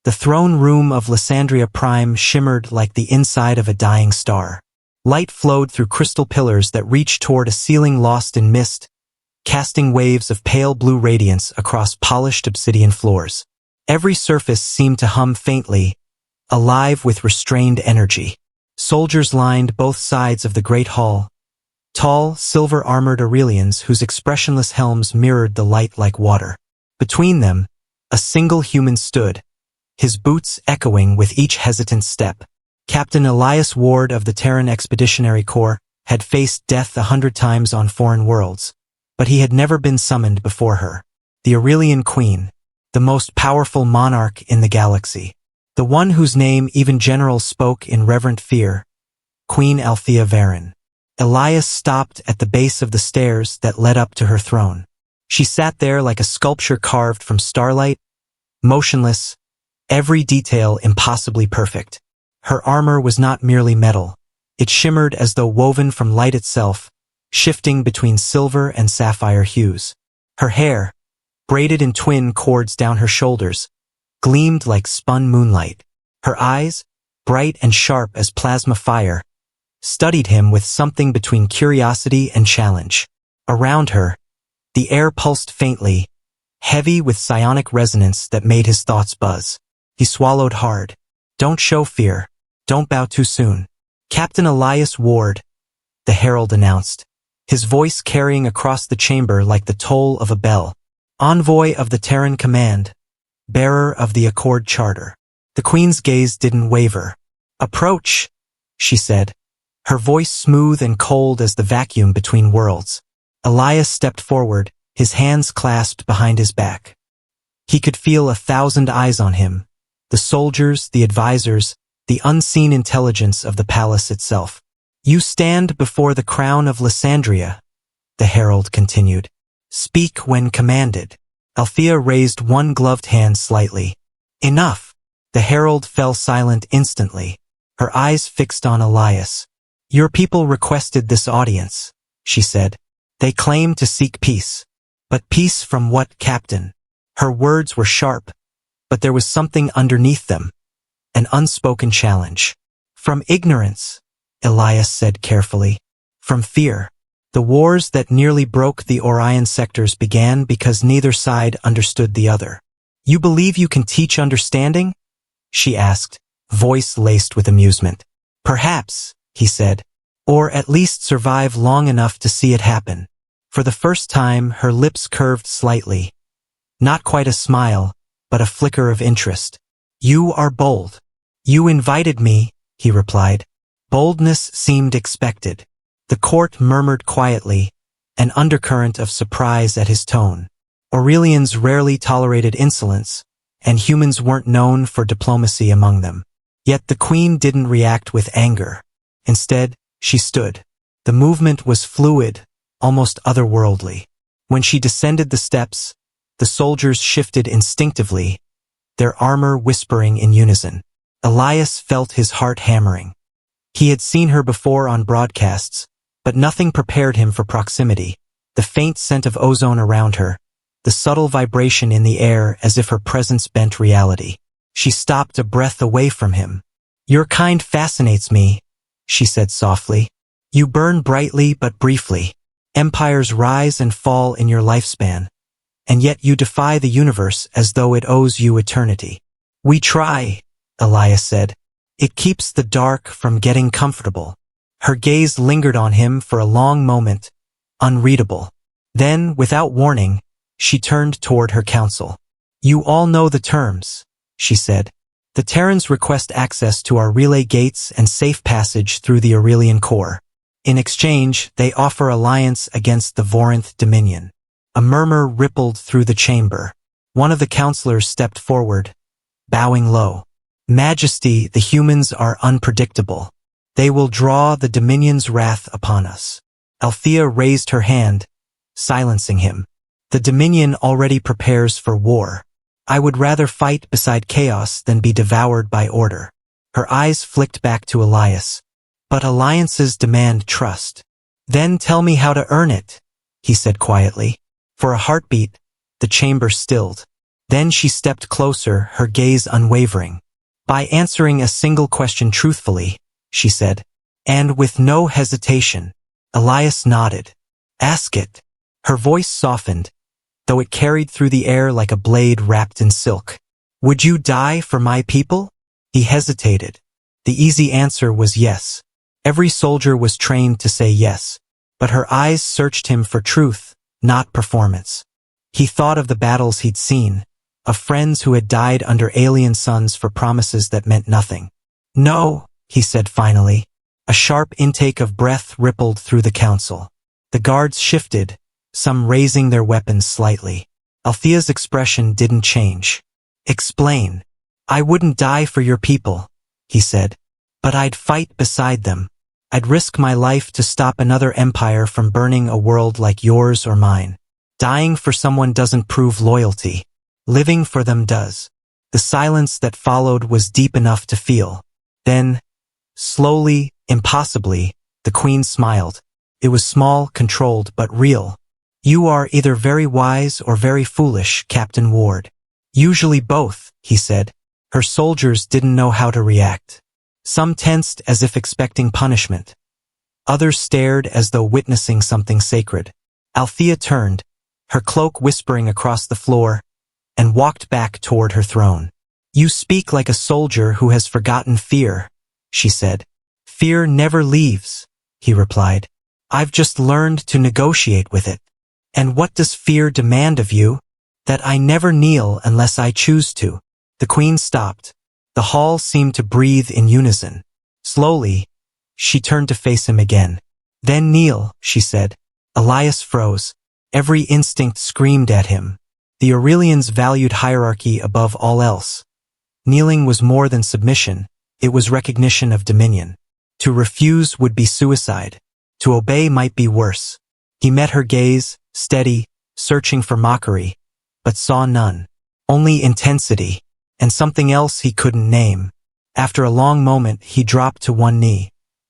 The throne room of Lysandria Prime shimmered like the inside of a dying star. Light flowed through crystal pillars that reached toward a ceiling lost in mist, casting waves of pale blue radiance across polished obsidian floors. Every surface seemed to hum faintly, alive with restrained energy. Soldiers lined both sides of the great hall, tall, silver-armored Aurelians whose expressionless helms mirrored the light like water. Between them, a single human stood, his boots echoing with each hesitant step. Captain Elias Ward of the Terran Expeditionary Corps had faced death 100 times on foreign worlds, but he had never been summoned before her. The Aurelian Queen, the most powerful monarch in the galaxy, the one whose name even generals spoke in reverent fear, Queen Althea Varen. Elias stopped at the base of the stairs that led up to her throne. She sat there like a sculpture carved from starlight, motionless, every detail impossibly perfect. Her armor was not merely metal. It shimmered as though woven from light itself, shifting between silver and sapphire hues. Her hair, braided in twin cords down her shoulders, gleamed like spun moonlight. Her eyes, bright and sharp as plasma fire, studied him with something between curiosity and challenge. Around her, the air pulsed faintly, heavy with psionic resonance that made his thoughts buzz. He swallowed hard. Don't show fear. Don't bow too soon. Captain Elias Ward, the herald announced, his voice carrying across the chamber like the toll of a bell. Envoy of the Terran Command, bearer of the Accord Charter. The Queen's gaze didn't waver. Approach, she said, her voice smooth and cold as the vacuum between worlds. Elias stepped forward, his hands clasped behind his back. He could feel 1,000 eyes on him, the soldiers, the advisors, the unseen intelligence of the palace itself. You stand before the crown of Lysandria, the herald continued. Speak when commanded. Althea raised one gloved hand slightly. Enough. The herald fell silent instantly, her eyes fixed on Elias. Your people requested this audience, she said. They claim to seek peace. But peace from what, Captain? Her words were sharp, but there was something underneath them, an unspoken challenge. From ignorance, Elias said carefully. From fear. The wars that nearly broke the Orion sectors began because neither side understood the other. You believe you can teach understanding? She asked, voice laced with amusement. Perhaps, he said, or at least survive long enough to see it happen. For the first time, her lips curved slightly. Not quite a smile, but a flicker of interest. You are bold. You invited me, he replied. Boldness seemed expected. The court murmured quietly, an undercurrent of surprise at his tone. Aurelians rarely tolerated insolence, and humans weren't known for diplomacy among them. Yet the queen didn't react with anger. Instead, she stood. The movement was fluid, almost otherworldly. When she descended the steps, the soldiers shifted instinctively, their armor whispering in unison. Elias felt his heart hammering. He had seen her before on broadcasts, but nothing prepared him for proximity. The faint scent of ozone around her, the subtle vibration in the air as if her presence bent reality. She stopped a breath away from him. Your kind fascinates me, she said softly. You burn brightly but briefly. Empires rise and fall in your lifespan, and yet you defy the universe as though it owes you eternity. We try, Elias said. It keeps the dark from getting comfortable. Her gaze lingered on him for a long moment, unreadable. Then, without warning, she turned toward her council. You all know the terms, she said. The Terrans request access to our relay gates and safe passage through the Aurelian core. In exchange, they offer alliance against the Vorinth Dominion. A murmur rippled through the chamber. One of the counselors stepped forward, bowing low. Majesty, the humans are unpredictable. They will draw the Dominion's wrath upon us. Althea raised her hand, silencing him. The Dominion already prepares for war. I would rather fight beside chaos than be devoured by order. Her eyes flicked back to Elias. But alliances demand trust. Then tell me how to earn it, he said quietly. For a heartbeat, the chamber stilled. Then she stepped closer, her gaze unwavering. "By answering a single question truthfully," she said. And with no hesitation. Elias nodded. "Ask it." Her voice softened, though it carried through the air like a blade wrapped in silk. "Would you die for my people?" He hesitated. The easy answer was yes. Every soldier was trained to say yes. But her eyes searched him for truth, not performance. He thought of the battles he'd seen, of friends who had died under alien suns for promises that meant nothing. "No," he said finally. A sharp intake of breath rippled through the council. The guards shifted, some raising their weapons slightly. Althea's expression didn't change. "Explain." "I wouldn't die for your people," he said. "But I'd fight beside them. I'd risk my life to stop another empire from burning a world like yours or mine. Dying for someone doesn't prove loyalty. Living for them does." The silence that followed was deep enough to feel. Then, slowly, impossibly, the queen smiled. It was small, controlled, but real. "You are either very wise or very foolish, Captain Ward." "Usually both," he said. Her soldiers didn't know how to react. Some tensed as if expecting punishment. Others stared as though witnessing something sacred. Althea turned, her cloak whispering across the floor, and walked back toward her throne. "You speak like a soldier who has forgotten fear," she said. "Fear never leaves," he replied. "I've just learned to negotiate with it." "And what does fear demand of you?" "That I never kneel unless I choose to." The queen stopped. The hall seemed to breathe in unison. Slowly, she turned to face him again. "Then kneel," she said. Elias froze. Every instinct screamed at him. The Aurelians valued hierarchy above all else. Kneeling was more than submission, it was recognition of dominion. To refuse would be suicide. To obey might be worse. He met her gaze, steady, searching for mockery, but saw none. Only intensity, and something else he couldn't name. After a long moment, he dropped to one knee.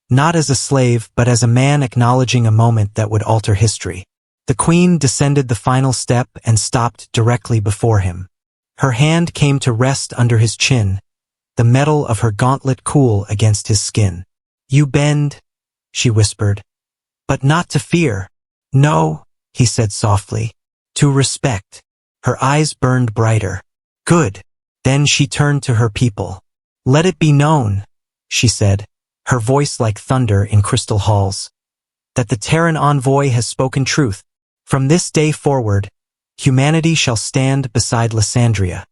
Not as a slave, but as a man acknowledging a moment that would alter history. The queen descended the final step and stopped directly before him. Her hand came to rest under his chin, the metal of her gauntlet cool against his skin. "You bend," she whispered. "But not to fear." "No," he said softly. "To respect." Her eyes burned brighter. "Good." Then she turned to her people. "Let it be known," she said, her voice like thunder in crystal halls, "that the Terran envoy has spoken truth. From this day forward, humanity shall stand beside Lysandria,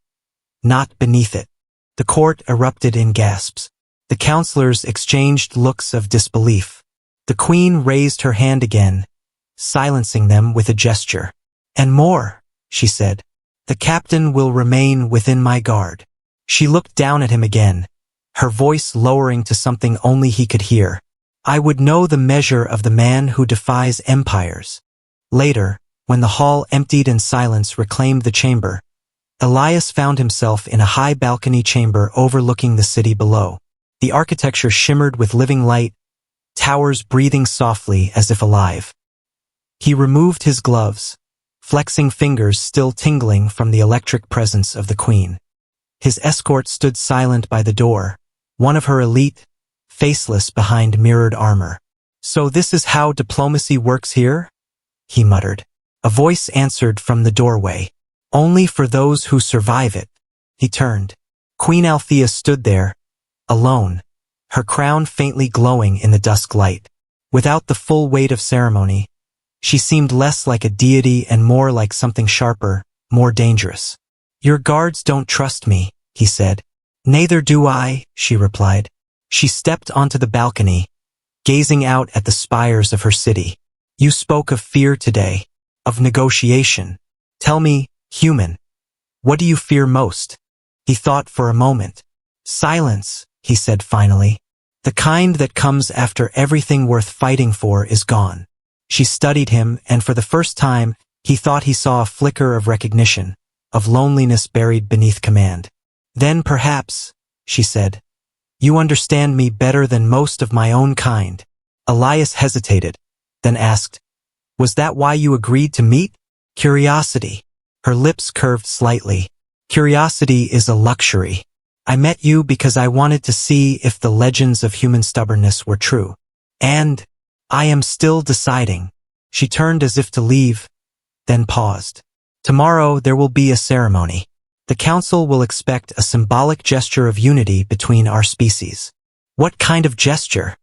not beneath it." The court erupted in gasps. The counselors exchanged looks of disbelief. The queen raised her hand again, silencing them with a gesture. "And more," she said. "The captain will remain within my guard." She looked down at him again, her voice lowering to something only he could hear. "I would know the measure of the man who defies empires." Later, when the hall emptied and silence reclaimed the chamber, Elias found himself in a high balcony chamber overlooking the city below. The architecture shimmered with living light, towers breathing softly as if alive. He removed his gloves, flexing fingers still tingling from the electric presence of the queen. His escort stood silent by the door, one of her elite, faceless behind mirrored armor. "So this is how diplomacy works here?" he muttered. A voice answered from the doorway. "Only for those who survive it." He turned. Queen Althea stood there, alone, her crown faintly glowing in the dusk light. Without the full weight of ceremony, she seemed less like a deity and more like something sharper, more dangerous. "Your guards don't trust me," he said. "Neither do I," she replied. She stepped onto the balcony, gazing out at the spires of her city. "You spoke of fear today, of negotiation. Tell me, human, what do you fear most?" He thought for a moment. "Silence," he said finally. "The kind that comes after everything worth fighting for is gone." She studied him, and for the first time, he thought he saw a flicker of recognition, of loneliness buried beneath command. "Then perhaps," she said, "you understand me better than most of my own kind." Elias hesitated, then asked, "Was that why you agreed to meet?" "Curiosity." Her lips curved slightly. Curiosity is a luxury. I met you because I wanted to see if the legends of human stubbornness were true. And I am still deciding. She turned as if to leave, then paused. Tomorrow there will be a ceremony. The council will expect a symbolic gesture of unity between our species. What kind of gesture?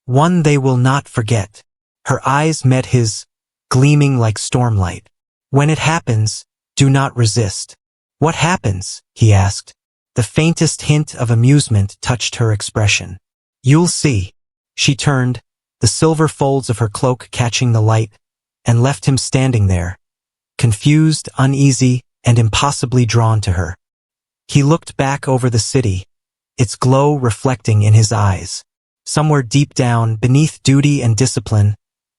One they will not forget. Her eyes met his, gleaming like stormlight. When it happens, do not resist. What happens? He asked. The faintest hint of amusement touched her expression. You'll see. She turned, the silver folds of her cloak catching the light, and left him standing there, confused, uneasy, and impossibly drawn to her. He looked back over the city, its glow reflecting in his eyes. Somewhere deep down, beneath duty and discipline,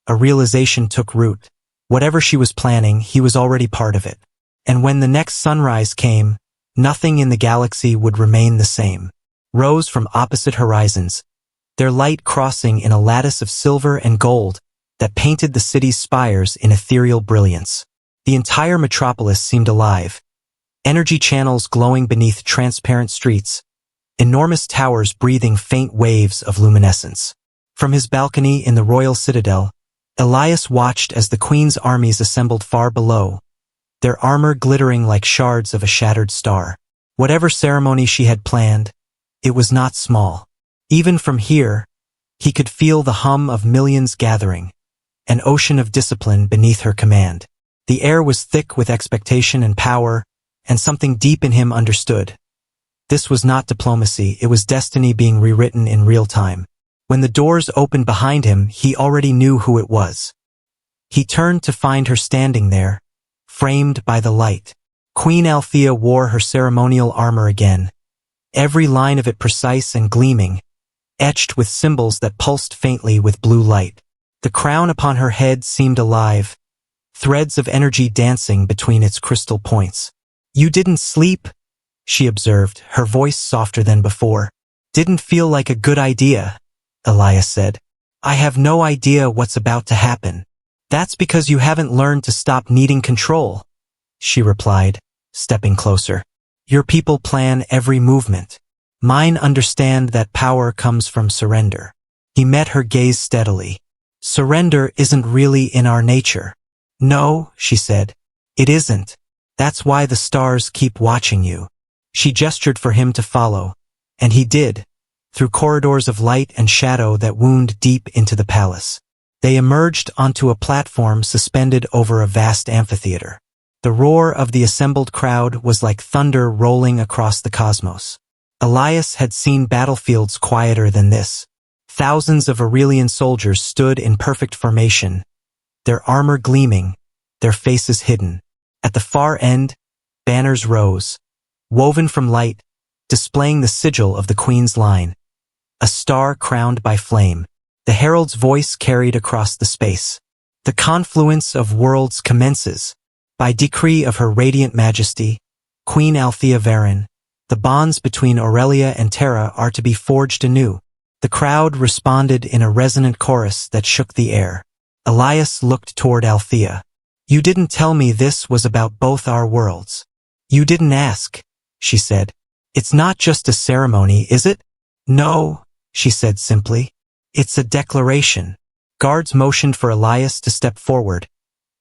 a realization took root. Whatever she was planning, he was already part of it. And when the next sunrise came, nothing in the galaxy would remain the same. Rose from opposite horizons, their light crossing in a lattice of silver and gold that painted the city's spires in ethereal brilliance. The entire metropolis seemed alive, energy channels glowing beneath transparent streets, enormous towers breathing faint waves of luminescence. From his balcony in the royal citadel, Elias watched as the queen's armies assembled far below, their armor glittering like shards of a shattered star. Whatever ceremony she had planned, it was not small. Even from here, he could feel the hum of millions gathering, an ocean of discipline beneath her command. The air was thick with expectation and power, and something deep in him understood. This was not diplomacy, it was destiny being rewritten in real time. When the doors opened behind him, he already knew who it was. He turned to find her standing there, framed by the light. Queen Althea wore her ceremonial armor again, every line of it precise and gleaming, etched with symbols that pulsed faintly with blue light. The crown upon her head seemed alive, threads of energy dancing between its crystal points. You didn't sleep, she observed, her voice softer than before. Didn't feel like a good idea, Elias said. I have no idea what's about to happen. That's because you haven't learned to stop needing control, she replied, stepping closer. Your people plan every movement. Mine understand that power comes from surrender. He met her gaze steadily. Surrender isn't really in our nature. No, she said. It isn't. That's why the stars keep watching you. She gestured for him to follow, and he did, through corridors of light and shadow that wound deep into the palace. They emerged onto a platform suspended over a vast amphitheater. The roar of the assembled crowd was like thunder rolling across the cosmos. Elias had seen battlefields quieter than this. Thousands of Aurelian soldiers stood in perfect formation, their armor gleaming, their faces hidden. At the far end, banners rose, woven from light, displaying the sigil of the Queen's line. A star crowned by flame. The herald's voice carried across the space. The confluence of worlds commences. By decree of Her Radiant Majesty, Queen Althea Varen, the bonds between Aurelia and Terra are to be forged anew. The crowd responded in a resonant chorus that shook the air. Elias looked toward Althea. You didn't tell me this was about both our worlds. You didn't ask, she said. It's not just a ceremony, is it? No, she said simply. It's a declaration. Guards motioned for Elias to step forward,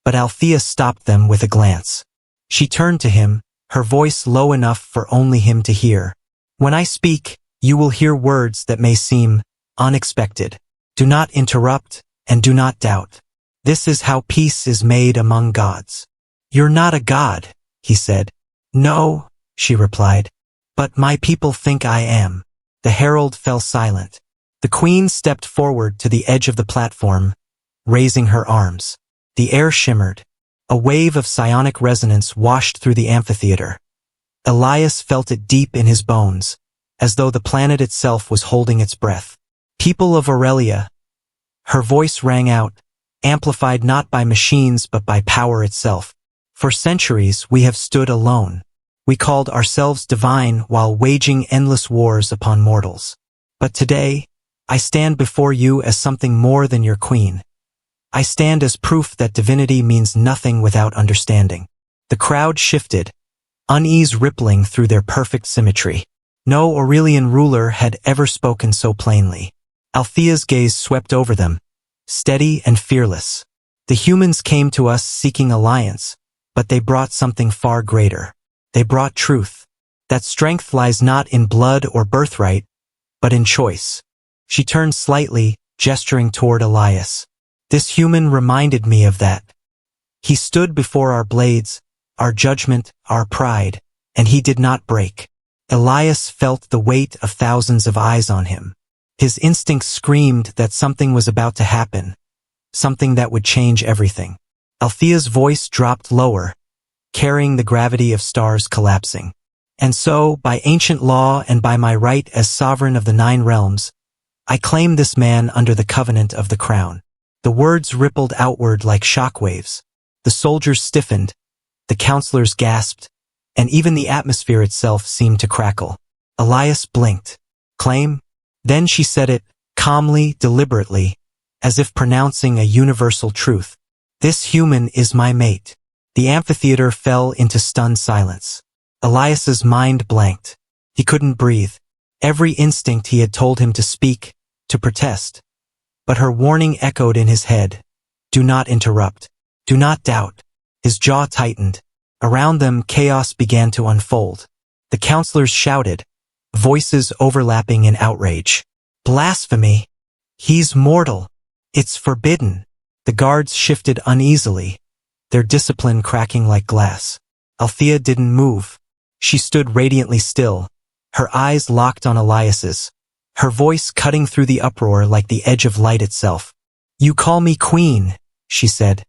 but Althea stopped them with a glance. She turned to him, her voice low enough for only him to hear. When I speak, you will hear words that may seem unexpected. Do not interrupt, and do not doubt. This is how peace is made among gods. You're not a god, he said. No, she replied. But my people think I am. The herald fell silent. The queen stepped forward to the edge of the platform, raising her arms. The air shimmered. A wave of psionic resonance washed through the amphitheater. Elias felt it deep in his bones, as though the planet itself was holding its breath. People of Aurelia. Her voice rang out, amplified not by machines but by power itself. For centuries we have stood alone. We called ourselves divine while waging endless wars upon mortals. But today, I stand before you as something more than your queen. I stand as proof that divinity means nothing without understanding. The crowd shifted, unease rippling through their perfect symmetry. No Aurelian ruler had ever spoken so plainly. Althea's gaze swept over them, steady and fearless. The humans came to us seeking alliance, but they brought something far greater. They brought truth. That strength lies not in blood or birthright, but in choice. She turned slightly, gesturing toward Elias. This human reminded me of that. He stood before our blades, our judgment, our pride, and he did not break. Elias felt the weight of thousands of eyes on him. His instincts screamed that something was about to happen, something that would change everything. Althea's voice dropped lower, carrying the gravity of stars collapsing. And so, by ancient law and by my right as sovereign of the 9 realms, I claim this man under the covenant of the crown. The words rippled outward like shockwaves. The soldiers stiffened, the counselors gasped, and even the atmosphere itself seemed to crackle. Elias blinked. Claim? Then she said it, calmly, deliberately, as if pronouncing a universal truth. This human is my mate. The amphitheater fell into stunned silence. Elias's mind blanked. He couldn't breathe. Every instinct he had told him to speak, to protest. But her warning echoed in his head. Do not interrupt. Do not doubt. His jaw tightened. Around them, chaos began to unfold. The counselors shouted, voices overlapping in outrage. Blasphemy! He's mortal. It's forbidden. The guards shifted uneasily, their discipline cracking like glass. Althea didn't move. She stood radiantly still, her eyes locked on Elias's, her voice cutting through the uproar like the edge of light itself. You call me queen, she said.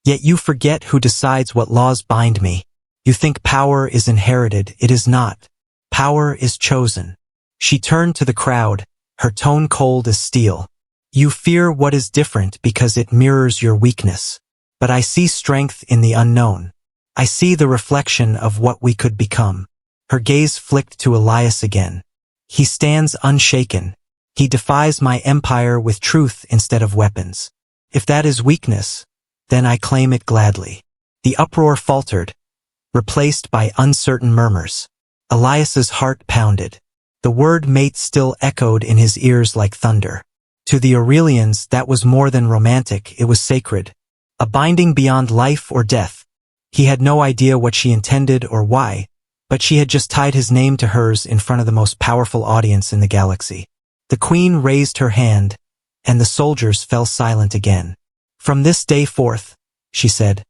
Yet you forget who decides what laws bind me. You think power is inherited. It is not. Power is chosen. She turned to the crowd, her tone cold as steel. You fear what is different because it mirrors your weakness. But I see strength in the unknown. I see the reflection of what we could become. Her gaze flicked to Elias again. He stands unshaken. He defies my empire with truth instead of weapons. If that is weakness, then I claim it gladly. The uproar faltered, replaced by uncertain murmurs. Elias's heart pounded. The word mate still echoed in his ears like thunder. To the Aurelians, that was more than romantic, it was sacred. A binding beyond life or death. He had no idea what she intended or why, but she had just tied his name to hers in front of the most powerful audience in the galaxy. The queen raised her hand, and the soldiers fell silent again. From this day forth, she said,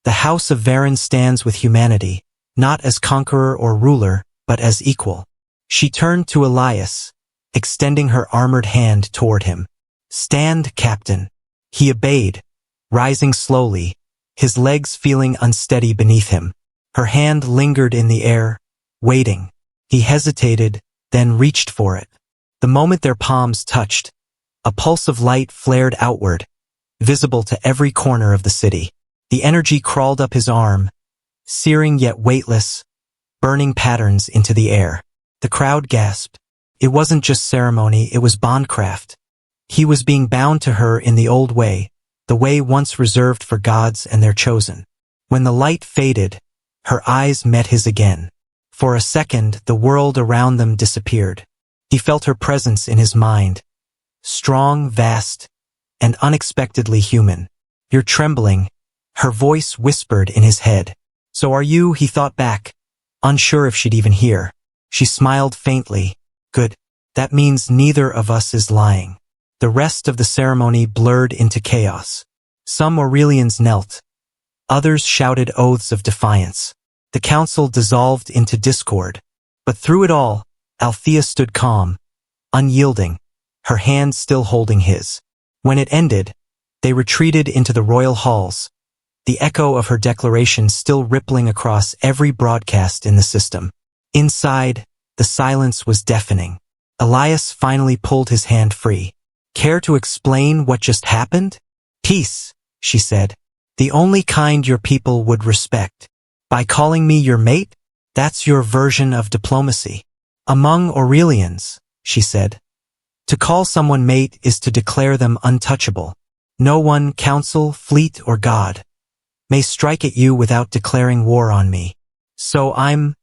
the house of Varen stands with humanity, not as conqueror or ruler, but as equal. She turned to Elias, extending her armored hand toward him. Stand, Captain. He obeyed, rising slowly, his legs feeling unsteady beneath him. Her hand lingered in the air, waiting. He hesitated, then reached for it. The moment their palms touched, a pulse of light flared outward, visible to every corner of the city. The energy crawled up his arm, searing yet weightless, burning patterns into the air. The crowd gasped. It wasn't just ceremony, it was bondcraft. He was being bound to her in the old way, the way once reserved for gods and their chosen. When the light faded, her eyes met his again. For a second, the world around them disappeared. He felt her presence in his mind, strong, vast, and unexpectedly human. You're trembling, her voice whispered in his head. So are you, he thought back, unsure if she'd even hear. She smiled faintly. Good. That means neither of us is lying. The rest of the ceremony blurred into chaos. Some Aurelians knelt. Others shouted oaths of defiance. The council dissolved into discord. But through it all, Althea stood calm, unyielding, her hand still holding his. When it ended, they retreated into the royal halls, the echo of her declaration still rippling across every broadcast in the system. Inside, the silence was deafening. Elias finally pulled his hand free. Care to explain what just happened? Peace, she said. The only kind your people would respect. By calling me your mate, that's your version of diplomacy. Among Aurelians, she said, to call someone mate is to declare them untouchable. No one, council, fleet, or god, may strike at you without declaring war on me. So I'm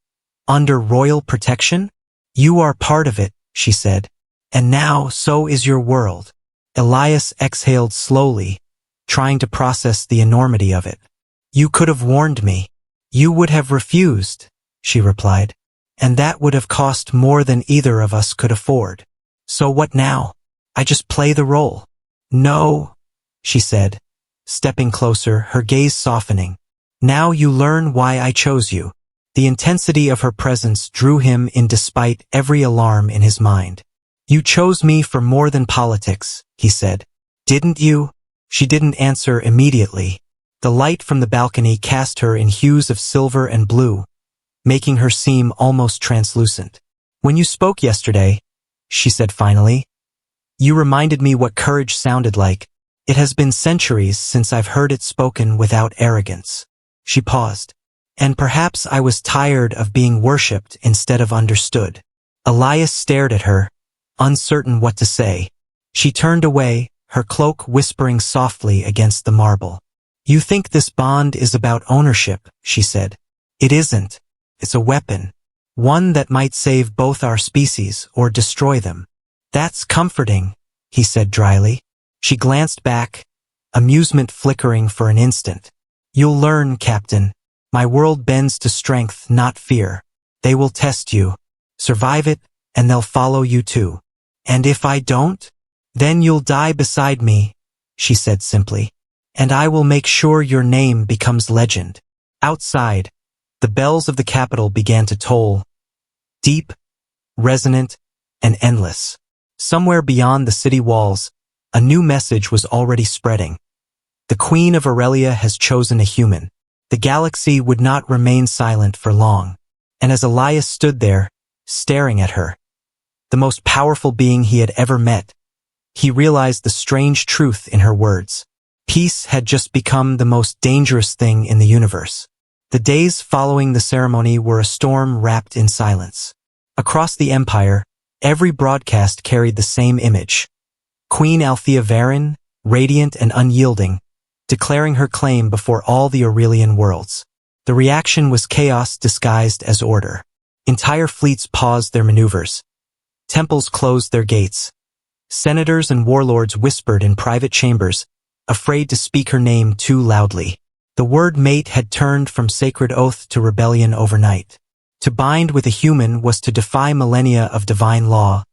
under royal protection? You are part of it, she said. And now so is your world. Elias exhaled slowly, trying to process the enormity of it. You could have warned me. You would have refused, she replied. And that would have cost more than either of us could afford. So what now? I just play the role. No, she said, stepping closer, her gaze softening. Now you learn why I chose you. The intensity of her presence drew him in despite every alarm in his mind. You chose me for more than politics, he said. Didn't you? She didn't answer immediately. The light from the balcony cast her in hues of silver and blue, making her seem almost translucent. When you spoke yesterday, she said finally, you reminded me what courage sounded like. It has been centuries since I've heard it spoken without arrogance. She paused. And perhaps I was tired of being worshipped instead of understood. Elias stared at her, uncertain what to say. She turned away, her cloak whispering softly against the marble. You think this bond is about ownership, she said. It isn't. It's a weapon. One that might save both our species or destroy them. That's comforting, he said dryly. She glanced back, amusement flickering for an instant. You'll learn, Captain. My world bends to strength, not fear. They will test you. Survive it, and they'll follow you too. And if I don't? Then you'll die beside me, she said simply. And I will make sure your name becomes legend. Outside, the bells of the capital began to toll. Deep, resonant, and endless. Somewhere beyond the city walls, a new message was already spreading. The Queen of Aurelia has chosen a human. The galaxy would not remain silent for long. And as Elias stood there, staring at her, the most powerful being he had ever met, he realized the strange truth in her words. Peace had just become the most dangerous thing in the universe. The days following the ceremony were a storm wrapped in silence. Across the Empire, every broadcast carried the same image. Queen Althea Varen, radiant and unyielding, declaring her claim before all the Aurelian worlds. The reaction was chaos disguised as order. Entire fleets paused their maneuvers. Temples closed their gates. Senators and warlords whispered in private chambers, afraid to speak her name too loudly. The word mate had turned from sacred oath to rebellion overnight. To bind with a human was to defy millennia of divine law,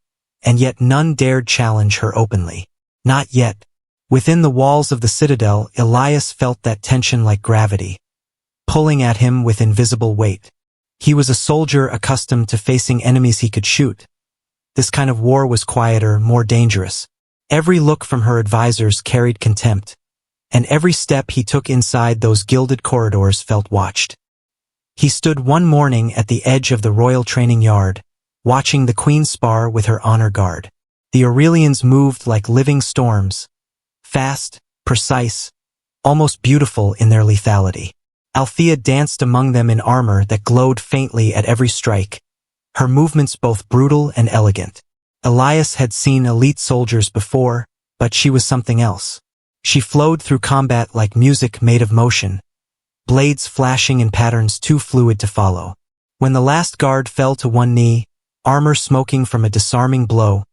and yet none dared challenge her openly. Not yet. Within the walls of the citadel, Elias felt that tension like gravity, pulling at him with invisible weight. He was a soldier accustomed to facing enemies he could shoot. This kind of war was quieter, more dangerous. Every look from her advisors carried contempt, and every step he took inside those gilded corridors felt watched. He stood one morning at the edge of the royal training yard, watching the queen spar with her honor guard. The Aurelians moved like living storms, fast, precise, almost beautiful in their lethality. Althea danced among them in armor that glowed faintly at every strike, her movements both brutal and elegant. Elias had seen elite soldiers before, but she was something else. She flowed through combat like music made of motion, blades flashing in patterns too fluid to follow. When the last guard fell to one knee, armor smoking from a disarming blow,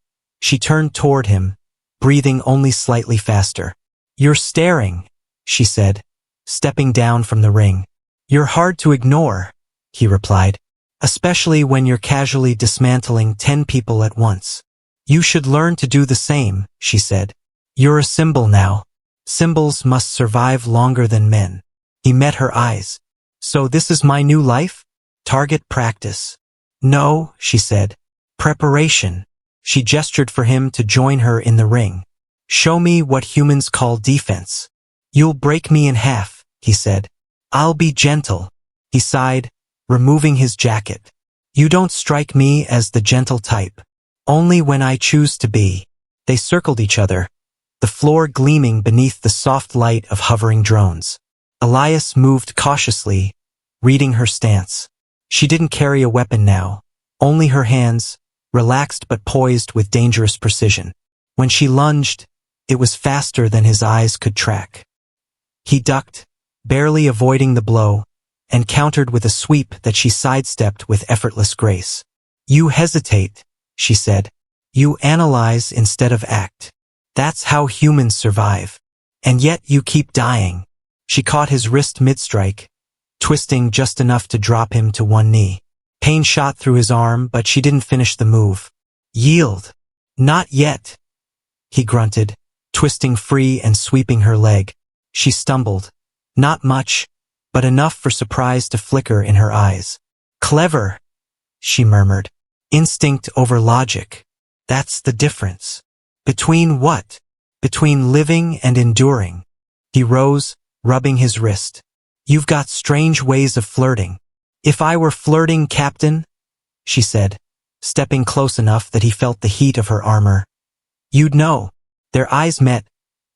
she turned toward him, breathing only slightly faster. You're staring, she said, stepping down from the ring. You're hard to ignore, he replied, especially when you're casually dismantling 10 people at once. You should learn to do the same, she said. You're a symbol now. Symbols must survive longer than men. He met her eyes. So this is my new life? Target practice. No, she said. Preparation. She gestured for him to join her in the ring. Show me what humans call defense. You'll break me in half, he said. I'll be gentle. He sighed, removing his jacket. You don't strike me as the gentle type. Only when I choose to be. They circled each other, the floor gleaming beneath the soft light of hovering drones. Elias moved cautiously, reading her stance. She didn't carry a weapon now, only her hands, relaxed but poised with dangerous precision. When she lunged, it was faster than his eyes could track. He ducked, barely avoiding the blow, and countered with a sweep that she sidestepped with effortless grace. You hesitate, she said. You analyze instead of act. That's how humans survive. And yet you keep dying. She caught his wrist mid-strike, twisting just enough to drop him to one knee. Pain shot through his arm, but she didn't finish the move. Yield. Not yet, he grunted, twisting free and sweeping her leg. She stumbled. Not much, but enough for surprise to flicker in her eyes. Clever, she murmured. Instinct over logic. That's the difference. Between what? Between living and enduring. He rose, rubbing his wrist. You've got strange ways of flirting. If I were flirting, Captain, she said, stepping close enough that he felt the heat of her armor. You'd know. Their eyes met,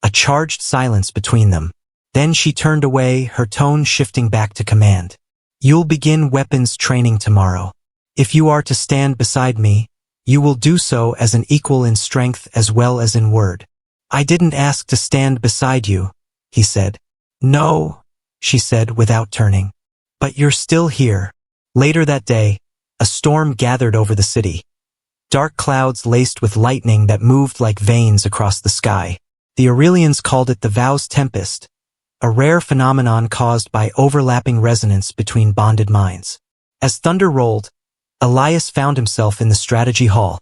a charged silence between them. Then she turned away, her tone shifting back to command. You'll begin weapons training tomorrow. If you are to stand beside me, you will do so as an equal in strength as well as in word. I didn't ask to stand beside you, he said. No, she said without turning. But you're still here. Later that day, a storm gathered over the city. Dark clouds laced with lightning that moved like veins across the sky. The Aurelians called it the Vow's Tempest, a rare phenomenon caused by overlapping resonance between bonded minds. As thunder rolled, Elias found himself in the strategy hall,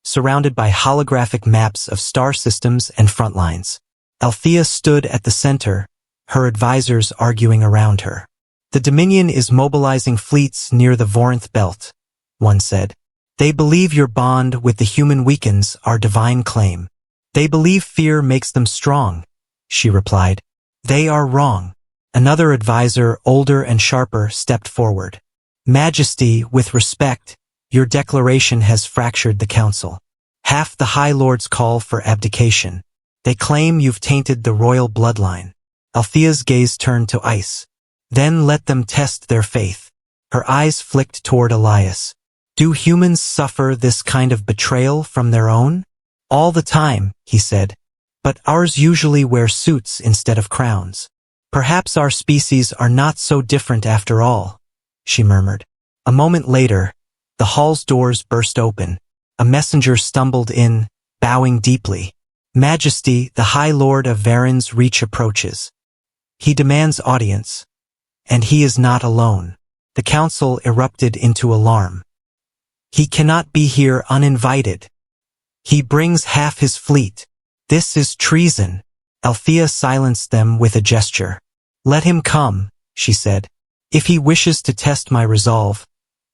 surrounded by holographic maps of star systems and front lines. Althea stood at the center, her advisors arguing around her. The Dominion is mobilizing fleets near the Vorinth Belt, one said. They believe your bond with the human weakens our divine claim. They believe fear makes them strong, she replied. They are wrong. Another advisor, older and sharper, stepped forward. Majesty, with respect, your declaration has fractured the council. Half the High Lords call for abdication. They claim you've tainted the royal bloodline. Althea's gaze turned to ice. Then let them test their faith. Her eyes flicked toward Elias. Do humans suffer this kind of betrayal from their own? All the time, he said. But ours usually wear suits instead of crowns. Perhaps our species are not so different after all, she murmured. A moment later, the hall's doors burst open. A messenger stumbled in, bowing deeply. Majesty, the High Lord of Varen's Reach approaches. He demands audience. And he is not alone. The council erupted into alarm. He cannot be here uninvited. He brings half his fleet. This is treason. Althea silenced them with a gesture. Let him come, she said. If he wishes to test my resolve,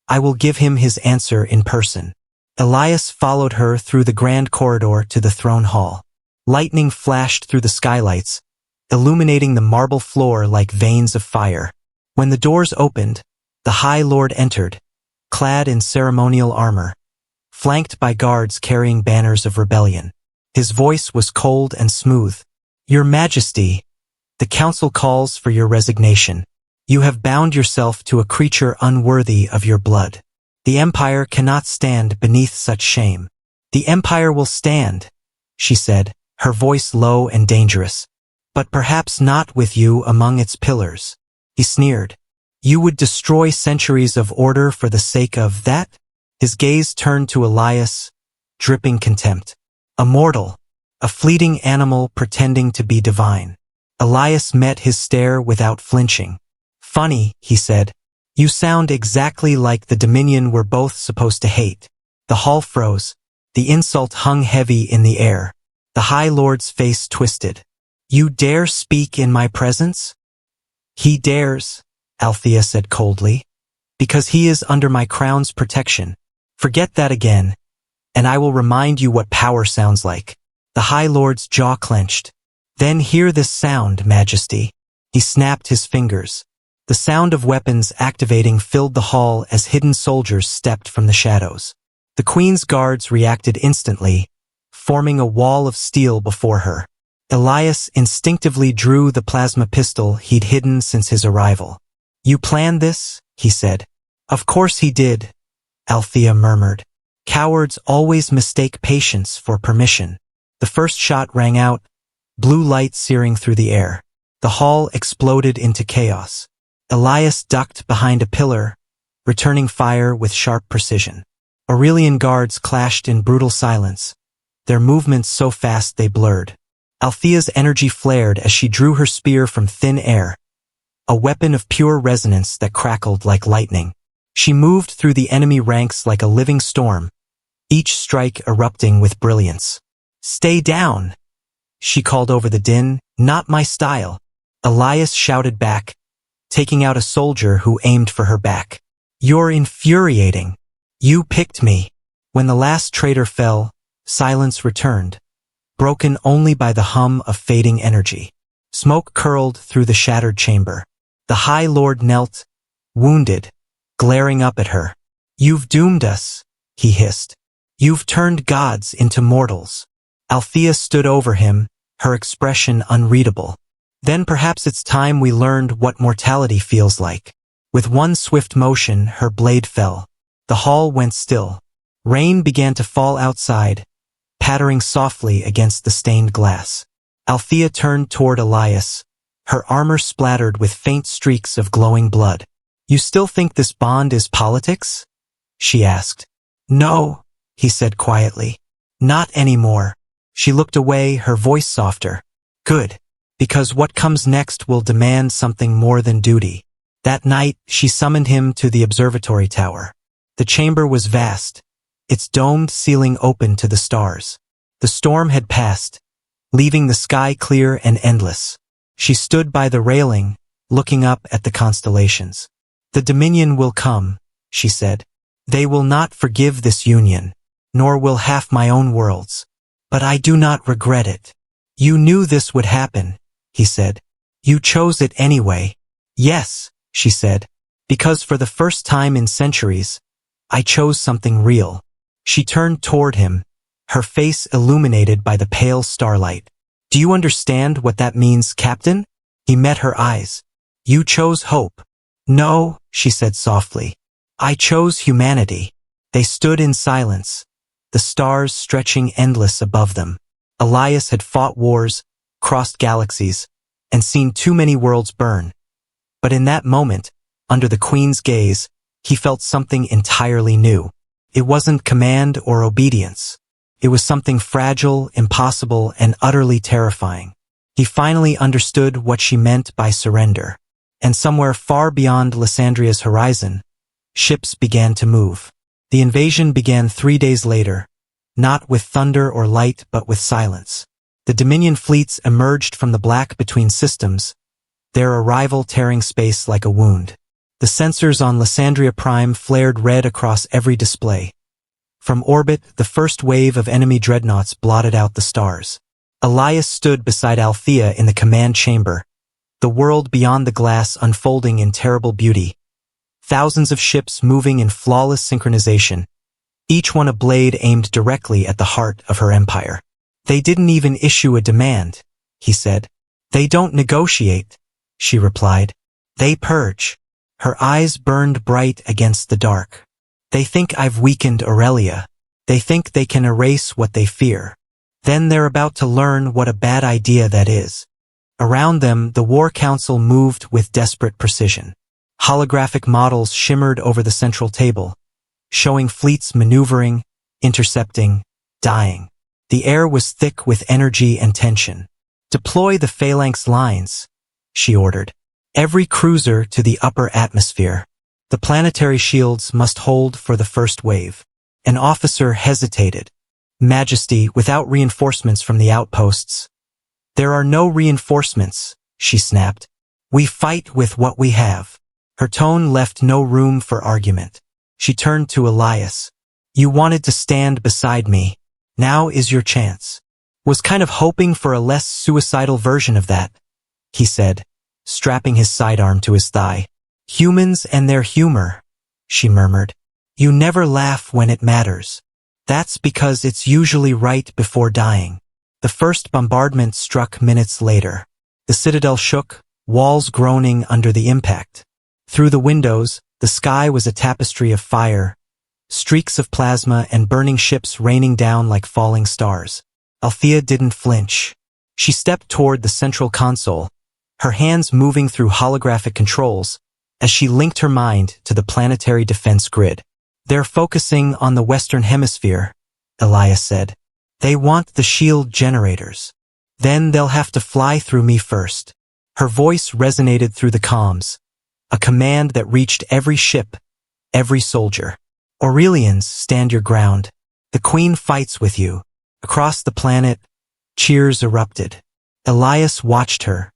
I will give him his answer in person. Elias followed her through the grand corridor to the throne hall. Lightning flashed through the skylights, illuminating the marble floor like veins of fire. When the doors opened, the High Lord entered, clad in ceremonial armor, flanked by guards carrying banners of rebellion. His voice was cold and smooth. Your Majesty, the council calls for your resignation. You have bound yourself to a creature unworthy of your blood. The Empire cannot stand beneath such shame. The Empire will stand, she said, her voice low and dangerous. But perhaps not with you among its pillars. He sneered. You would destroy centuries of order for the sake of that? His gaze turned to Elias, dripping contempt. A mortal, a fleeting animal pretending to be divine. Elias met his stare without flinching. Funny, he said. You sound exactly like the Dominion we're both supposed to hate. The hall froze. The insult hung heavy in the air. The High Lord's face twisted. You dare speak in my presence? He dares, Althea said coldly. Because he is under my crown's protection. Forget that again, and I will remind you what power sounds like. The High Lord's jaw clenched. Then hear this sound, Majesty. He snapped his fingers. The sound of weapons activating filled the hall as hidden soldiers stepped from the shadows. The Queen's guards reacted instantly, forming a wall of steel before her. Elias instinctively drew the plasma pistol he'd hidden since his arrival. You planned this? He said. Of course he did, Althea murmured. Cowards always mistake patience for permission. The first shot rang out, blue light searing through the air. The hall exploded into chaos. Elias ducked behind a pillar, returning fire with sharp precision. Aurelian guards clashed in brutal silence, their movements so fast they blurred. Althea's energy flared as she drew her spear from thin air, a weapon of pure resonance that crackled like lightning. She moved through the enemy ranks like a living storm, each strike erupting with brilliance. "Stay down!" she called over the din. "Not my style." Elias shouted back, taking out a soldier who aimed for her back. "You're infuriating. You picked me." When the last traitor fell, silence returned, broken only by the hum of fading energy. Smoke curled through the shattered chamber. The High Lord knelt, wounded, glaring up at her. "You've doomed us," he hissed. "You've turned gods into mortals." Althea stood over him, her expression unreadable. "Then perhaps it's time we learned what mortality feels like." With one swift motion, her blade fell. The hall went still. Rain began to fall outside, pattering softly against the stained glass. Althea turned toward Elias, her armor splattered with faint streaks of glowing blood. "You still think this bond is politics?" she asked. "No," he said quietly. "Not anymore." She looked away, her voice softer. "Good. Because what comes next will demand something more than duty." That night, she summoned him to the observatory tower. The chamber was vast, its domed ceiling open to the stars. The storm had passed, leaving the sky clear and endless. She stood by the railing, looking up at the constellations. "The Dominion will come," she said. "They will not forgive this union, nor will half my own worlds. But I do not regret it." "You knew this would happen," he said. "You chose it anyway." "Yes," she said, "because for the first time in centuries, I chose something real." She turned toward him, her face illuminated by the pale starlight. "Do you understand what that means, Captain?" He met her eyes. "You chose hope." "No," she said softly. "I chose humanity." They stood in silence, the stars stretching endless above them. Elias had fought wars, crossed galaxies, and seen too many worlds burn. But in that moment, under the Queen's gaze, he felt something entirely new. It wasn't command or obedience. It was something fragile, impossible, and utterly terrifying. He finally understood what she meant by surrender. And somewhere far beyond Lysandria's horizon, ships began to move. The invasion began 3 days later, not with thunder or light but with silence. The Dominion fleets emerged from the black between systems, their arrival tearing space like a wound. The sensors on Lysandria Prime flared red across every display. From orbit, the first wave of enemy dreadnoughts blotted out the stars. Elias stood beside Althea in the command chamber, the world beyond the glass unfolding in terrible beauty. Thousands of ships moving in flawless synchronization, each one a blade aimed directly at the heart of her empire. "They didn't even issue a demand," he said. "They don't negotiate," she replied. "They purge." Her eyes burned bright against the dark. "They think I've weakened Aurelia. They think they can erase what they fear. Then they're about to learn what a bad idea that is." Around them, the War Council moved with desperate precision. Holographic models shimmered over the central table, showing fleets maneuvering, intercepting, dying. The air was thick with energy and tension. "Deploy the phalanx lines," she ordered. "Every cruiser to the upper atmosphere. The planetary shields must hold for the first wave." An officer hesitated. "Majesty, without reinforcements from the outposts." "There are no reinforcements," she snapped. "We fight with what we have." Her tone left no room for argument. She turned to Elias. "You wanted to stand beside me. Now is your chance." "Was kind of hoping for a less suicidal version of that," he said, strapping his sidearm to his thigh. "Humans and their humor," she murmured. "You never laugh when it matters. That's because it's usually right before dying." The first bombardment struck minutes later. The citadel shook, walls groaning under the impact. Through the windows, the sky was a tapestry of fire, streaks of plasma and burning ships raining down like falling stars. Althea didn't flinch. She stepped toward the central console, her hands moving through holographic controls, as she linked her mind to the planetary defense grid. "They're focusing on the Western Hemisphere," Elias said. "They want the shield generators. Then they'll have to fly through me first." Her voice resonated through the comms, a command that reached every ship, every soldier. "Aurelians, stand your ground. The Queen fights with you." Across the planet, cheers erupted. Elias watched her,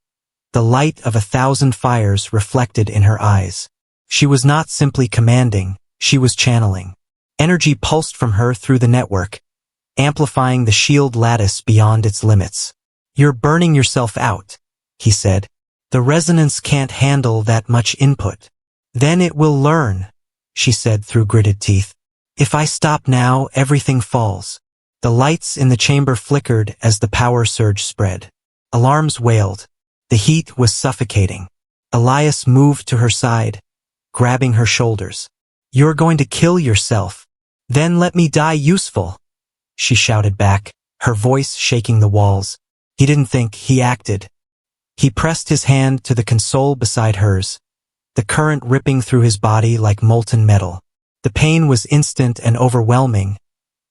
the light of 1,000 fires reflected in her eyes. She was not simply commanding, she was channeling. Energy pulsed from her through the network, amplifying the shield lattice beyond its limits. "You're burning yourself out," he said. "The resonance can't handle that much input." "Then it will learn," she said through gritted teeth. "If I stop now, everything falls." The lights in the chamber flickered as the power surge spread. Alarms wailed. The heat was suffocating. Elias moved to her side, grabbing her shoulders. "You're going to kill yourself. Then let me die useful," she shouted back, her voice shaking the walls. He didn't think, he acted. He pressed his hand to the console beside hers, the current ripping through his body like molten metal. The pain was instant and overwhelming,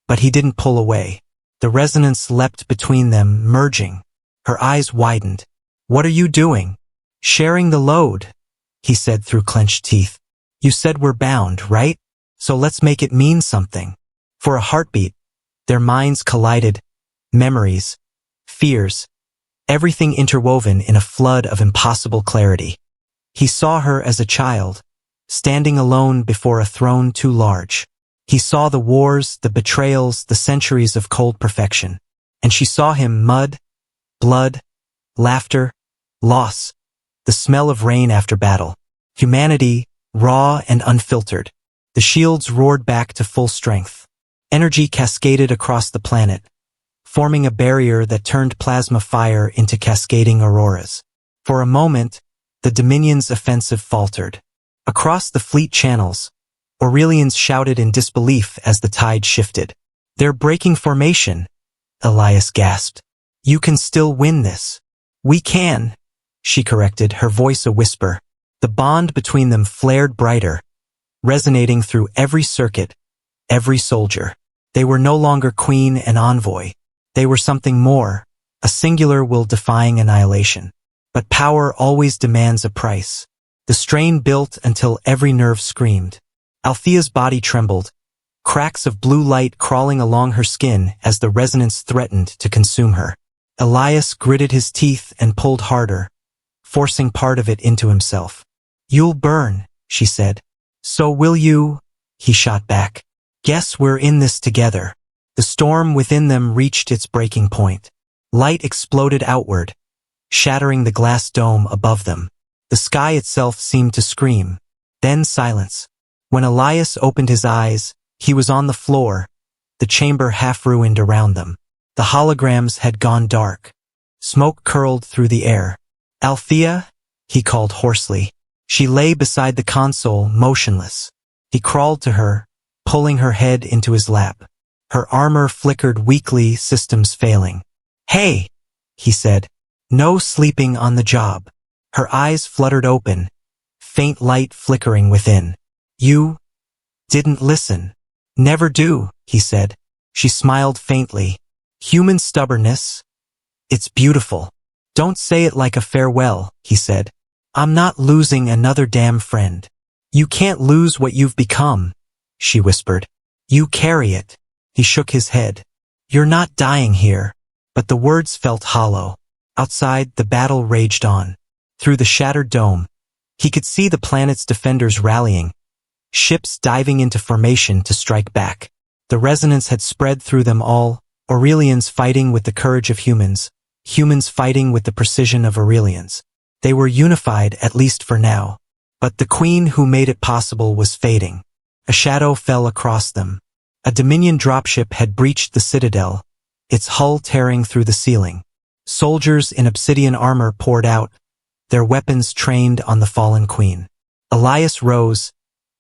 but he didn't pull away. The resonance leapt between them, merging. Her eyes widened. "What are you doing?" "Sharing the load," he said through clenched teeth. "You said we're bound, right? So let's make it mean something." For a heartbeat, their minds collided, memories, fears, everything interwoven in a flood of impossible clarity. He saw her as a child, standing alone before a throne too large. He saw the wars, the betrayals, the centuries of cold perfection. And she saw him: mud, blood, laughter, loss, the smell of rain after battle. Humanity, raw and unfiltered. The shields roared back to full strength. Energy cascaded across the planet, forming a barrier that turned plasma fire into cascading auroras. For a moment, the Dominion's offensive faltered. Across the fleet channels, Aurelians shouted in disbelief as the tide shifted. "They're breaking formation," Elias gasped. "You can still win this." "We can," she corrected, her voice a whisper. The bond between them flared brighter, resonating through every circuit, every soldier. They were no longer queen and envoy. They were something more, a singular will defying annihilation. But power always demands a price. The strain built until every nerve screamed. Althea's body trembled, cracks of blue light crawling along her skin as the resonance threatened to consume her. Elias gritted his teeth and pulled harder, forcing part of it into himself. "You'll burn," she said. "So will you," he shot back. "Guess we're in this together." The storm within them reached its breaking point. Light exploded outward, shattering the glass dome above them. The sky itself seemed to scream. Then silence. When Elias opened his eyes, he was on the floor, the chamber half-ruined around them. The holograms had gone dark. Smoke curled through the air. "Althea?" he called hoarsely. She lay beside the console, motionless. He crawled to her, pulling her head into his lap. Her armor flickered weakly, systems failing. "Hey," he said. "No sleeping on the job." Her eyes fluttered open, faint light flickering within. "You didn't listen." "Never do," he said. She smiled faintly. "Human stubbornness? It's beautiful." "Don't say it like a farewell," he said. "I'm not losing another damn friend." "You can't lose what you've become," she whispered. "You carry it." He shook his head. "You're not dying here." But the words felt hollow. Outside, the battle raged on. Through the shattered dome, he could see the planet's defenders rallying, ships diving into formation to strike back. The resonance had spread through them all, Aurelians fighting with the courage of humans, humans fighting with the precision of Aurelians. They were unified, at least for now. But the queen who made it possible was fading. A shadow fell across them. A Dominion dropship had breached the citadel, its hull tearing through the ceiling. Soldiers in obsidian armor poured out, their weapons trained on the fallen queen. Elias rose,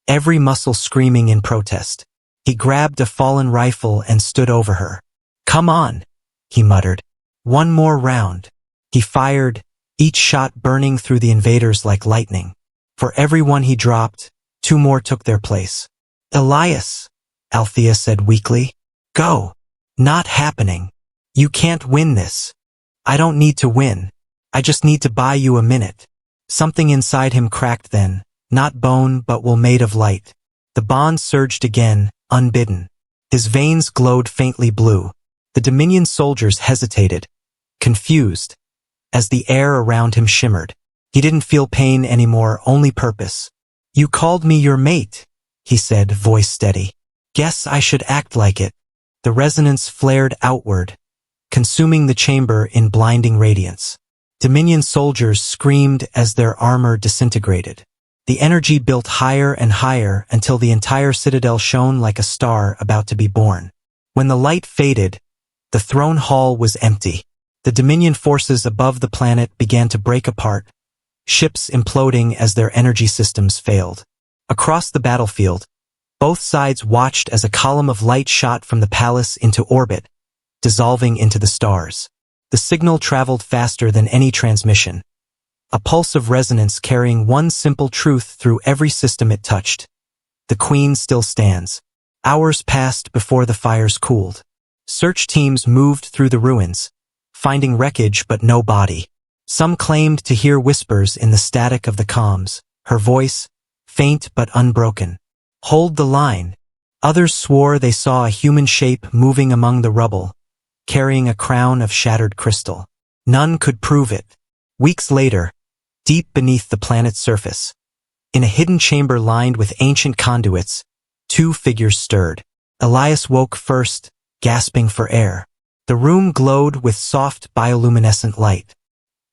every muscle screaming in protest. He grabbed a fallen rifle and stood over her. "Come on," he muttered. "One more round." He fired, each shot burning through the invaders like lightning. For every one he dropped, 2 more took their place. Elias, Althea said weakly. Go. Not happening. You can't win this. I don't need to win. I just need to buy you a minute. Something inside him cracked then, not bone but wool made of light. The bond surged again, unbidden. His veins glowed faintly blue. The Dominion soldiers hesitated, confused, as the air around him shimmered. He didn't feel pain anymore, only purpose. You called me your mate, he said, voice steady. Guess I should act like it. The resonance flared outward, consuming the chamber in blinding radiance. Dominion soldiers screamed as their armor disintegrated. The energy built higher and higher until the entire citadel shone like a star about to be born. When the light faded, the throne hall was empty. The Dominion forces above the planet began to break apart, ships imploding as their energy systems failed. Across the battlefield, both sides watched as a column of light shot from the palace into orbit, dissolving into the stars. The signal traveled faster than any transmission, a pulse of resonance carrying one simple truth through every system it touched. The Queen still stands. Hours passed before the fires cooled. Search teams moved through the ruins, finding wreckage but no body. Some claimed to hear whispers in the static of the comms, her voice, faint but unbroken. Hold the line. Others swore they saw a human shape moving among the rubble, carrying a crown of shattered crystal. None could prove it. Weeks later, deep beneath the planet's surface, in a hidden chamber lined with ancient conduits, 2 figures stirred. Elias woke first, gasping for air. The room glowed with soft bioluminescent light.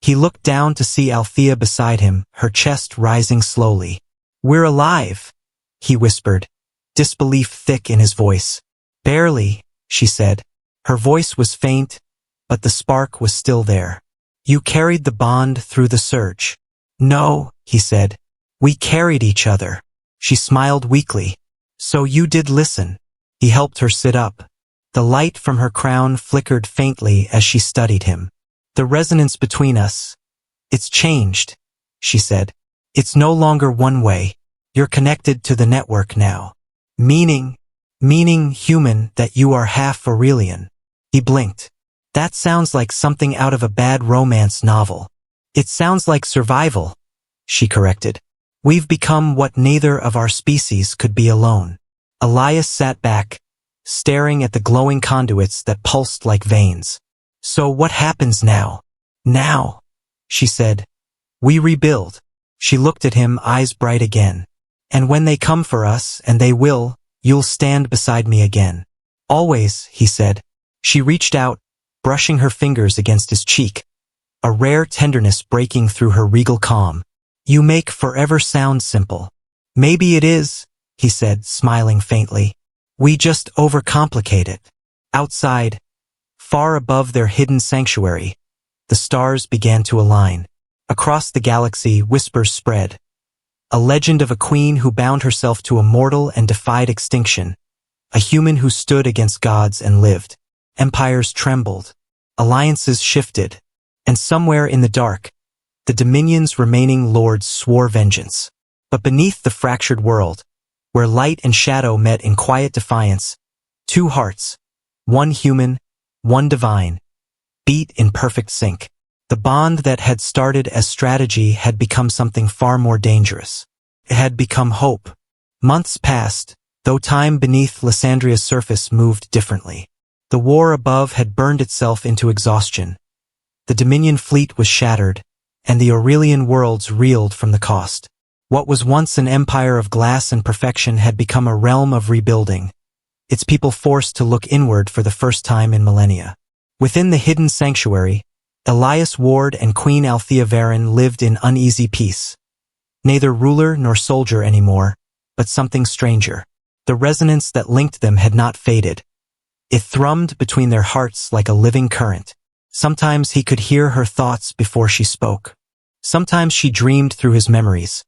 He looked down to see Althea beside him, her chest rising slowly. We're alive, he whispered, disbelief thick in his voice. Barely, she said. Her voice was faint, but the spark was still there. You carried the bond through the surge. No, he said. We carried each other. She smiled weakly. So you did listen. He helped her sit up. The light from her crown flickered faintly as she studied him. The resonance between us. It's changed, she said. It's no longer one way. You're connected to the network now. Meaning human that you are half Aurelian. He blinked. That sounds like something out of a bad romance novel. It sounds like survival, she corrected. We've become what neither of our species could be alone. Elias sat back, staring at the glowing conduits that pulsed like veins. So what happens now? Now, she said. We rebuild. She looked at him, eyes bright again. And when they come for us, and they will, you'll stand beside me again. Always, he said. She reached out, brushing her fingers against his cheek, a rare tenderness breaking through her regal calm. You make forever sound simple. Maybe it is, he said, smiling faintly. We just overcomplicate it. Outside, far above their hidden sanctuary, the stars began to align. Across the galaxy, whispers spread. A legend of a queen who bound herself to a mortal and defied extinction. A human who stood against gods and lived. Empires trembled. Alliances shifted. And somewhere in the dark, the Dominion's remaining lords swore vengeance. But beneath the fractured world, where light and shadow met in quiet defiance, 2 hearts, one human, one divine, beat in perfect sync. The bond that had started as strategy had become something far more dangerous. It had become hope. Months passed, though time beneath Lysandria's surface moved differently. The war above had burned itself into exhaustion. The Dominion fleet was shattered, and the Aurelian worlds reeled from the cost. What was once an empire of glass and perfection had become a realm of rebuilding, its people forced to look inward for the first time in millennia. Within the hidden sanctuary, Elias Ward and Queen Althea Varen lived in uneasy peace. Neither ruler nor soldier anymore, but something stranger. The resonance that linked them had not faded. It thrummed between their hearts like a living current. Sometimes he could hear her thoughts before she spoke. Sometimes she dreamed through his memories.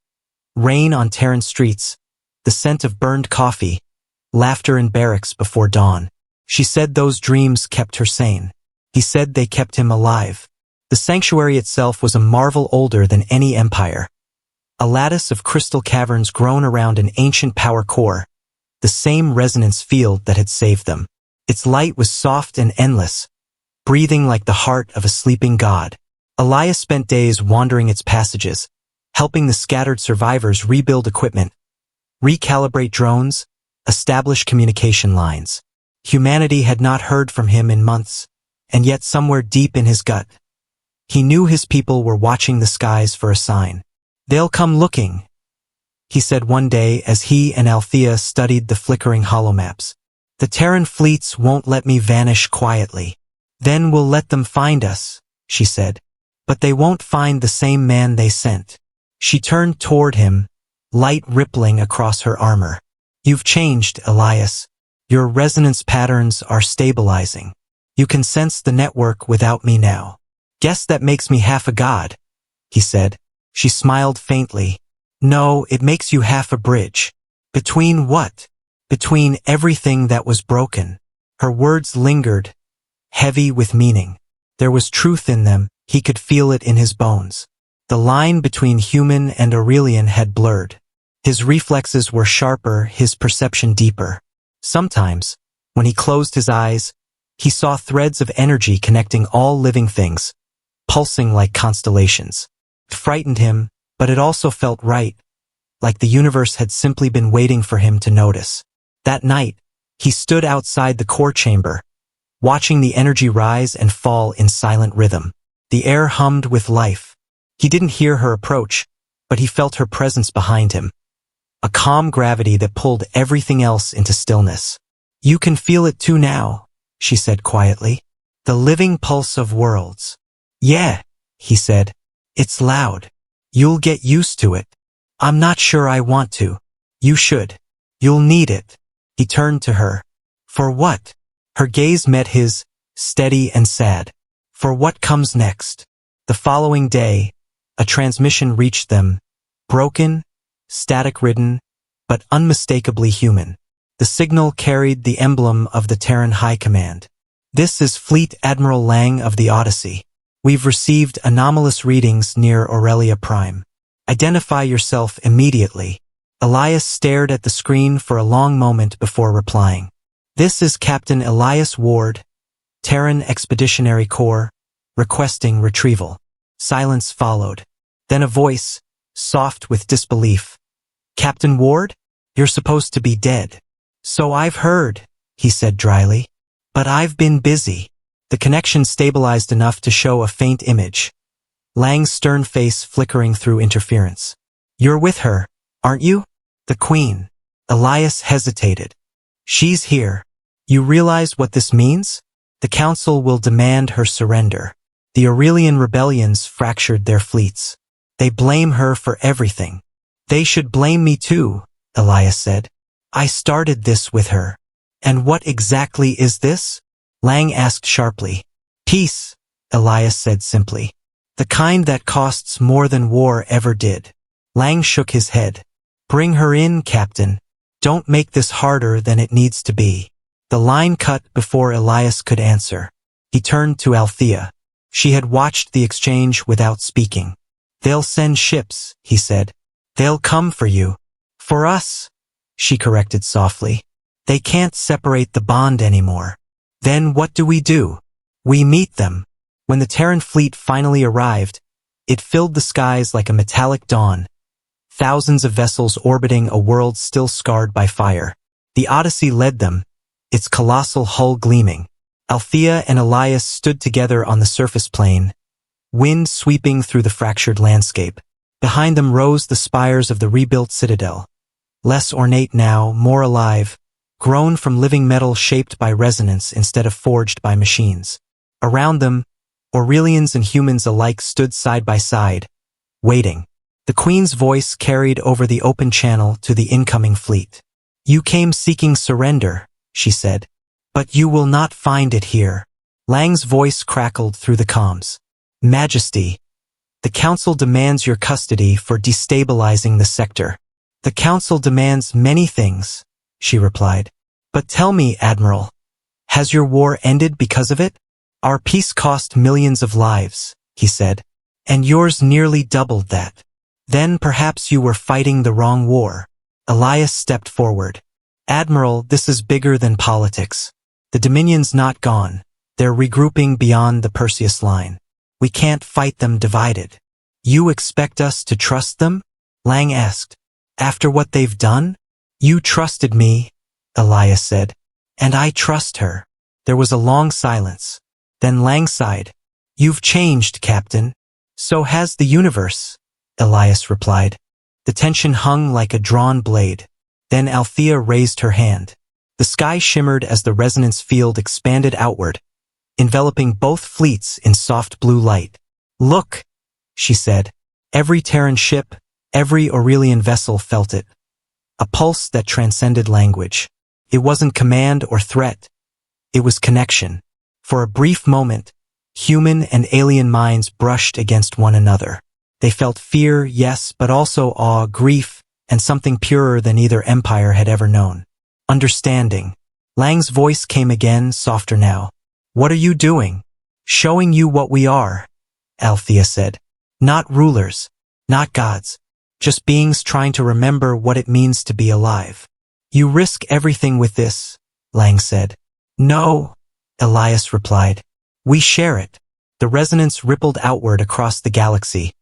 Rain on Terran streets, the scent of burned coffee, laughter in barracks before dawn. She said those dreams kept her sane. He said they kept him alive. The sanctuary itself was a marvel older than any empire. a lattice of crystal caverns grown around an ancient power core, the same resonance field that had saved them. Its light was soft and endless, breathing like the heart of a sleeping god. Elias spent days wandering its passages, helping the scattered survivors rebuild equipment, recalibrate drones, establish communication lines. Humanity had not heard from him in months, and yet somewhere deep in his gut, he knew his people were watching the skies for a sign. "They'll come looking," he said one day as he and Althea studied the flickering holomaps. "The Terran fleets won't let me vanish quietly. Then we'll let them find us," she said. "But they won't find the same man they sent." She turned toward him, light rippling across her armor. "You've changed, Elias. Your resonance patterns are stabilizing. You can sense the network without me now." "Guess that makes me half a god," he said. She smiled faintly. "No, it makes you half a bridge." "Between what?" "Between everything that was broken." Her words lingered, heavy with meaning. There was truth in them, he could feel it in his bones. The line between human and Aurelian had blurred. His reflexes were sharper, his perception deeper. Sometimes, when he closed his eyes, he saw threads of energy connecting all living things, pulsing like constellations. It frightened him, but it also felt right, like the universe had simply been waiting for him to notice. That night, he stood outside the core chamber, watching the energy rise and fall in silent rhythm. The air hummed with life. He didn't hear her approach, but he felt her presence behind him. A calm gravity that pulled everything else into stillness. "You can feel it too now," she said quietly. "The living pulse of worlds." "Yeah," he said. "It's loud. You'll get used to it." "I'm not sure I want to." "You should. You'll need it." He turned to her. "For what?" Her gaze met his, steady and sad. "For what comes next." The following day, a transmission reached them, broken, static-ridden, but unmistakably human. The signal carried the emblem of the Terran High Command. "This is Fleet Admiral Lang of the Odyssey. We've received anomalous readings near Aurelia Prime. Identify yourself immediately." Elias stared at the screen for a long moment before replying. "This is Captain Elias Ward, Terran Expeditionary Corps, requesting retrieval." Silence followed. Then a voice, soft with disbelief. "Captain Ward? You're supposed to be dead." "So I've heard," he said dryly. "But I've been busy." The connection stabilized enough to show a faint image. Lang's stern face flickering through interference. "You're with her, aren't you?" "The Queen." Elias hesitated. "She's here. You realize what this means? The Council will demand her surrender. The Aurelian rebellions fractured their fleets. They blame her for everything." "They should blame me too," Elias said. "I started this with her." "And what exactly is this?" Lang asked sharply. "Peace," Elias said simply. "The kind that costs more than war ever did." Lang shook his head. "Bring her in, Captain. Don't make this harder than it needs to be." The line cut before Elias could answer. He turned to Althea. She had watched the exchange without speaking. "They'll send ships," he said. "They'll come for you." "For us," she corrected softly. "They can't separate the bond anymore." "Then what do we do?" "We meet them." When the Terran fleet finally arrived, it filled the skies like a metallic dawn, thousands of vessels orbiting a world still scarred by fire. The Odyssey led them, its colossal hull gleaming. Althea and Elias stood together on the surface plane, wind sweeping through the fractured landscape. Behind them rose the spires of the rebuilt citadel, less ornate now, more alive, grown from living metal shaped by resonance instead of forged by machines. Around them, Aurelians and humans alike stood side by side, waiting. The Queen's voice carried over the open channel to the incoming fleet. "You came seeking surrender," she said. "But you will not find it here." Lang's voice crackled through the comms. "Majesty, the Council demands your custody for destabilizing the sector." "The Council demands many things," she replied. "But tell me, Admiral, has your war ended because of it?" "Our peace cost millions of lives," he said. "And yours nearly doubled that." Then perhaps you were fighting the wrong war. Elias stepped forward. Admiral, this is bigger than politics. The Dominion's not gone. They're regrouping beyond the Perseus line. We can't fight them divided. You expect us to trust them? Lang asked. After what they've done? You trusted me, Elias said. And I trust her. There was a long silence. Then Lang sighed. You've changed, Captain. So has the universe, Elias replied. The tension hung like a drawn blade. Then Althea raised her hand. The sky shimmered as the resonance field expanded outward, enveloping both fleets in soft blue light. Look, she said. Every Terran ship, every Aurelian vessel felt it. A pulse that transcended language. It wasn't command or threat. It was connection. For a brief moment, human and alien minds brushed against one another. They felt fear, yes, but also awe, grief, and something purer than either empire had ever known. Understanding. Lang's voice came again, softer now. What are you doing? Showing you what we are, Althea said. Not rulers, not gods, just beings trying to remember what it means to be alive. You risk everything with this, Lang said. No, Elias replied. We share it. The resonance rippled outward across the galaxy.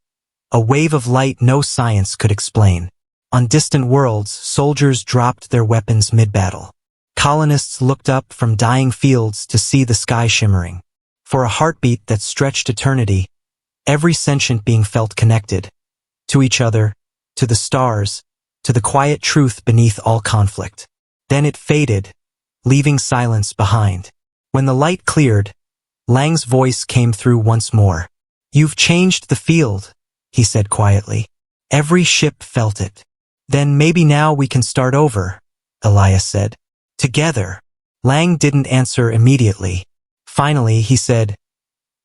A wave of light no science could explain. On distant worlds, soldiers dropped their weapons mid-battle. Colonists looked up from dying fields to see the sky shimmering. For a heartbeat that stretched eternity, every sentient being felt connected. To each other, to the stars, to the quiet truth beneath all conflict. Then it faded, leaving silence behind. When the light cleared, Lang's voice came through once more. You've changed the field, he said quietly. Every ship felt it. Then maybe now we can start over, Elias said. Together. Lang didn't answer immediately. Finally, he said,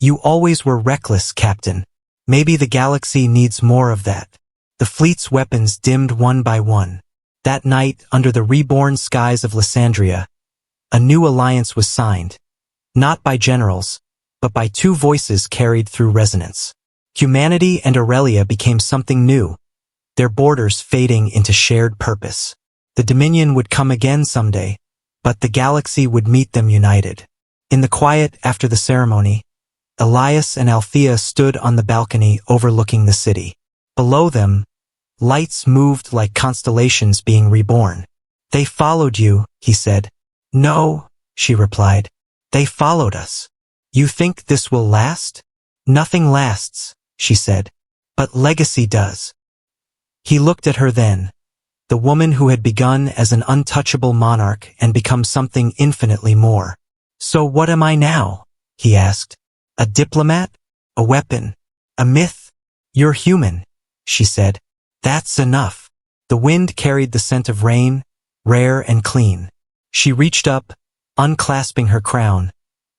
You always were reckless, Captain. Maybe the galaxy needs more of that. The fleet's weapons dimmed one by one. That night, under the reborn skies of Lysandria, a new alliance was signed. Not by generals, but by two voices carried through resonance. Humanity and Aurelia became something new, their borders fading into shared purpose. The Dominion would come again someday, but the galaxy would meet them united. In the quiet after the ceremony, Elias and Althea stood on the balcony overlooking the city. Below them, lights moved like constellations being reborn. They followed you, he said. No, she replied. They followed us. You think this will last? Nothing lasts, she said. But legacy does. He looked at her then, the woman who had begun as an untouchable monarch and become something infinitely more. So what am I now? He asked. A diplomat? A weapon? A myth? You're human, she said. That's enough. The wind carried the scent of rain, rare and clean. She reached up, unclasping her crown,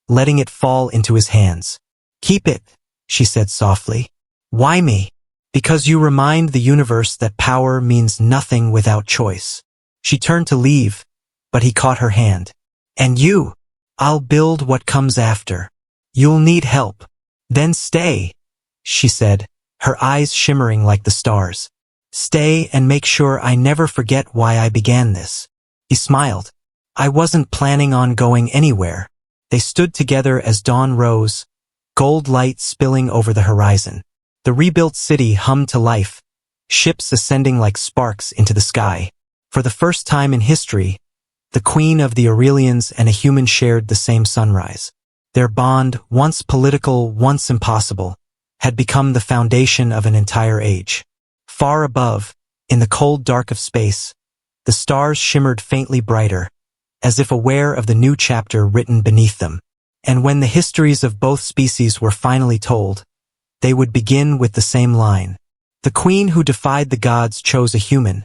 letting it fall into his hands. Keep it, she said softly. Why me? Because you remind the universe that power means nothing without choice. She turned to leave, but he caught her hand. And you? I'll build what comes after. You'll need help. Then stay, she said, her eyes shimmering like the stars. Stay and make sure I never forget why I began this. He smiled. I wasn't planning on going anywhere. They stood together as dawn rose, gold light spilling over the horizon. The rebuilt city hummed to life, ships ascending like sparks into the sky. For the first time in history, the queen of the Aurelians and a human shared the same sunrise. Their bond, once political, once impossible, had become the foundation of an entire age. Far above, in the cold dark of space, the stars shimmered faintly brighter, as if aware of the new chapter written beneath them. And when the histories of both species were finally told, they would begin with the same line. The queen who defied the gods chose a human,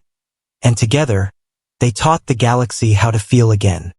and together, they taught the galaxy how to feel again.